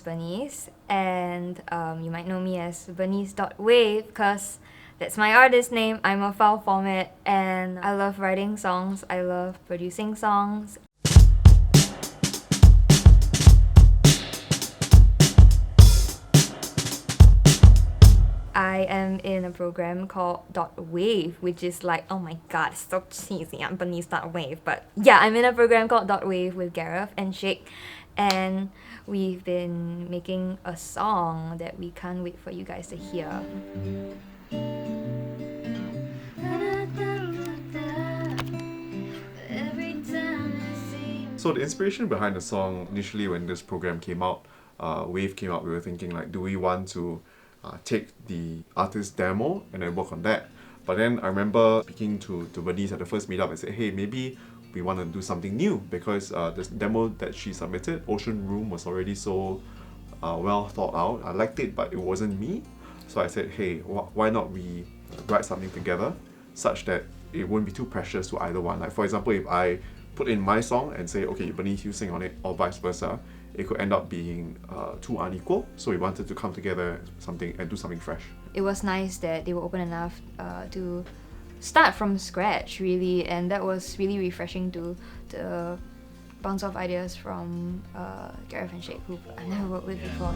Bernice, and you might know me as bernice.wav because that's my artist name. I'm a file format, and I love writing songs, I love producing songs. I am in a program called .wav, which is like, oh my god, it's so cheesy, I'm bernice.wav. But yeah, I'm in a program called .wav with Gareth and Shake, and we've been making a song that we can't wait for you guys to hear. So the inspiration behind the song, initially when this program came out, WAV came out, we were thinking like, do we want to take the artist's demo and then work on that? But then I remember speaking to Bernice at the first meetup and said, hey, maybe we want to do something new, because the demo that she submitted, Ocean Room, was already so well thought out. I liked it, but it wasn't me. So I said, hey, why not we write something together such that it won't be too precious to either one. Like for example, if I put in my song and say, okay, Bernice, you sing on it, or vice versa, it could end up being too unequal. So we wanted to come together and do something fresh. It was nice that they were open enough to start from scratch, really, and that was really refreshing to bounce off ideas from Gareth and Shake, who I've never worked with before.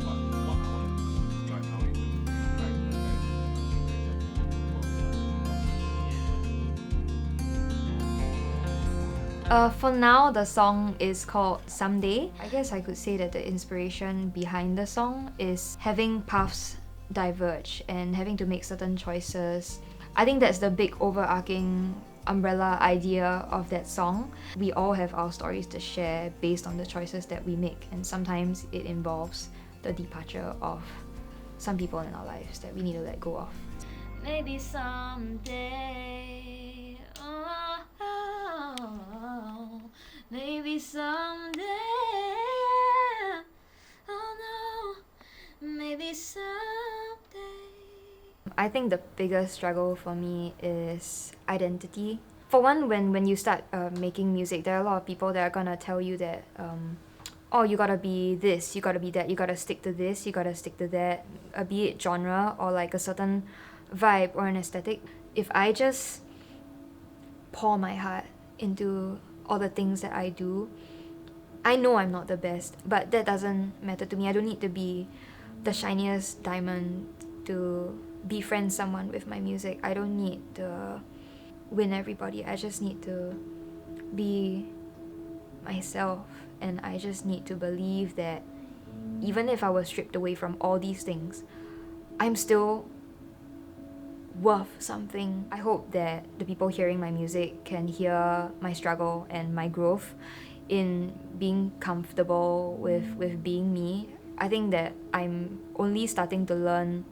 For now, the song is called Someday. I guess I could say that the inspiration behind the song is having paths diverge and having to make certain choices. I think that's the big overarching umbrella idea of that song. We all have our stories to share based on the choices that we make, and sometimes it involves the departure of some people in our lives that we need to let go of. Maybe someday, maybe someday, oh no, maybe someday. I think the biggest struggle for me is identity. For one, when you start making music, there are a lot of people that are gonna tell you that oh, you gotta be this, you gotta be that, you gotta stick to this, you gotta stick to that, be it genre or like a certain vibe or an aesthetic. If I just pour my heart into all the things that I do, I know I'm not the best, but that doesn't matter to me. I don't need to be the shiniest diamond to befriend someone with my music. I don't need to win everybody. I just need to be myself, and I just need to believe that even if I was stripped away from all these things, I'm still worth something. I hope that the people hearing my music can hear my struggle and my growth in being comfortable with being me. I think that I'm only starting to learn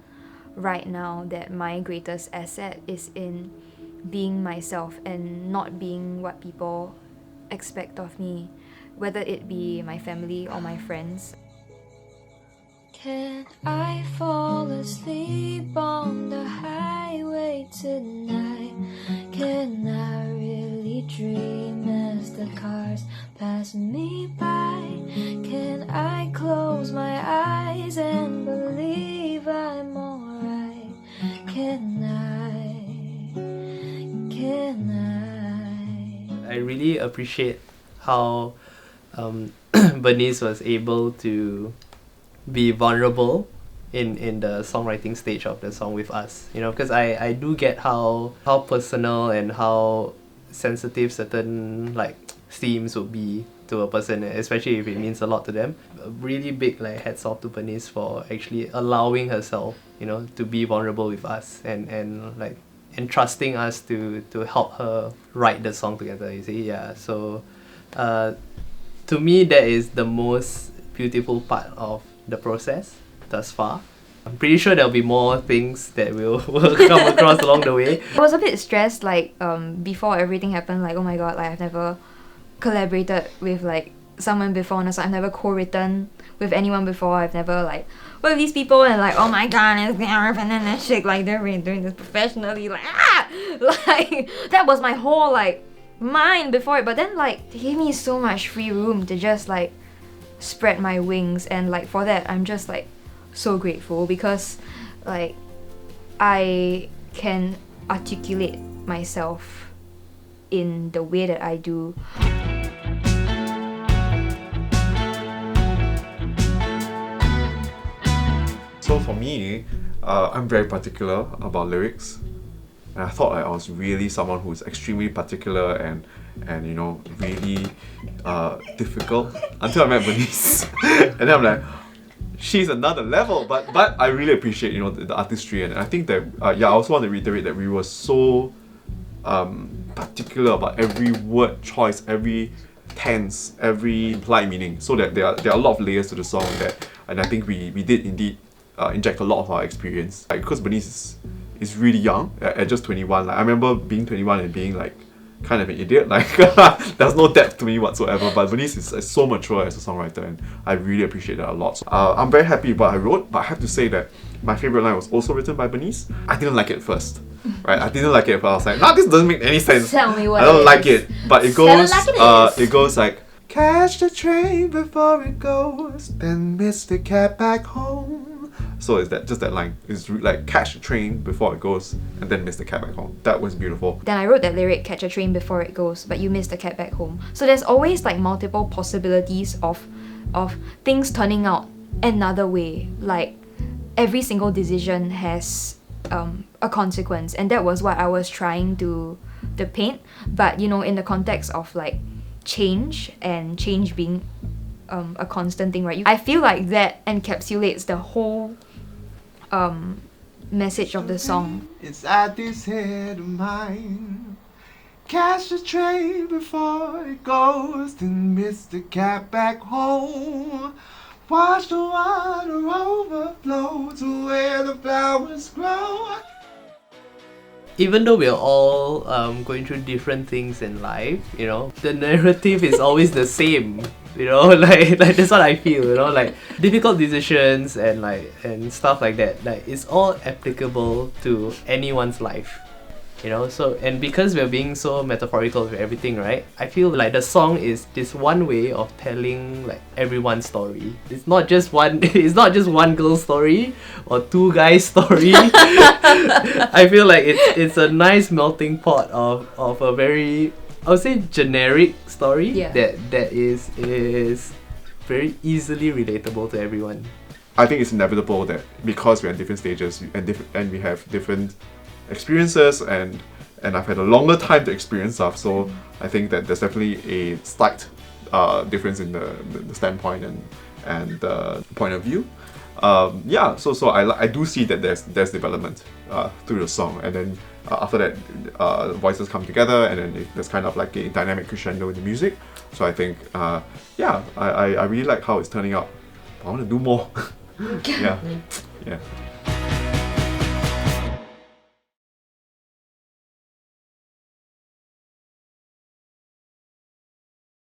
right now that my greatest asset is in being myself and not being what people expect of me, whether it be my family or my friends. Can I fall asleep on the highway tonight? Can I really dream as the cars pass me by? Can I close my eyes and believe I'm alright? Can I? I really appreciate how Bernice was able to be vulnerable in the songwriting stage of the song with us, you know, because I do get how personal and how sensitive certain like themes would be to a person, especially if it means a lot to them. A really big like hats off to Bernice for actually allowing herself, you know, to be vulnerable with us and like entrusting us to help her write the song together, you see. Yeah, so to me that is the most beautiful part of the process thus far. I'm pretty sure there'll be more things that we'll come across along the way. I was a bit stressed like before everything happened, like oh my god, like I've never collaborated with like someone before, and so I've never co-written with anyone before. I've never like worked with these people and like oh my god, it's Gareth and Shake, like they're really doing this professionally, like like that was my whole like mind before it. But then like they gave me so much free room to just like spread my wings, and like for that I'm just like so grateful, because like I can articulate myself in the way that I do. So for me, I'm very particular about lyrics, and I thought I was really someone who's extremely particular and you know, really difficult until I met Bernice. And then I'm like, she's another level. But I really appreciate, you know, the artistry, and I think that yeah, I also want to reiterate that we were so particular about every word choice, every tense, every implied meaning, so that there are a lot of layers to the song that, and I think we did indeed inject a lot of our experience. Like, because Bernice is really young at just 21. Like, I remember being 21 and being like kind of an idiot. Like there's no depth to me whatsoever. But Bernice is so mature as a songwriter, and I really appreciate that a lot. So, I'm very happy with what I wrote, but I have to say that my favorite line was also written by Bernice. I didn't like it at first. Right, I didn't like it, but I was like, nah, this doesn't make any sense. Tell me what I don't it like is. it. But it Tell goes, it like it is. it goes like, catch the train before it goes, then miss the cab back home. So it's that, just that line. It's like, catch the train before it goes, and then miss the cab back home. That was beautiful. Then I wrote that lyric, catch a train before it goes, but you miss the cab back home. So there's always like multiple possibilities of things turning out another way. Like every single decision has a consequence, and that was what I was trying to paint. But you know, in the context of like change, and change being a constant thing, right? I feel like that encapsulates the whole message of the song. Inside this head of mine, catch the train before it goes, then miss the cab back home. Watch the water overflow to where the flowers grow. Even though we're all going through different things in life, you know, the narrative is always the same. You know, like that's what I feel. You know, like difficult decisions and stuff like that. Like it's all applicable to anyone's life. You know, so, and because we're being so metaphorical with everything, right? I feel like the song is this one way of telling like everyone's story. It's not just one. It's not just one girl's story or two guys' story. I feel like it's a nice melting pot of a very, I would say, generic story. Yeah. that is very easily relatable to everyone. I think it's inevitable that because we're at different stages and we have different experiences, and I've had a longer time to experience stuff, so I think that there's definitely a slight difference in the standpoint and the point of view. Yeah, so I do see that there's development through the song, and then after that voices come together, and then there's kind of like a dynamic crescendo in the music. So I think yeah, I really like how it's turning out. I want to do more. Yeah.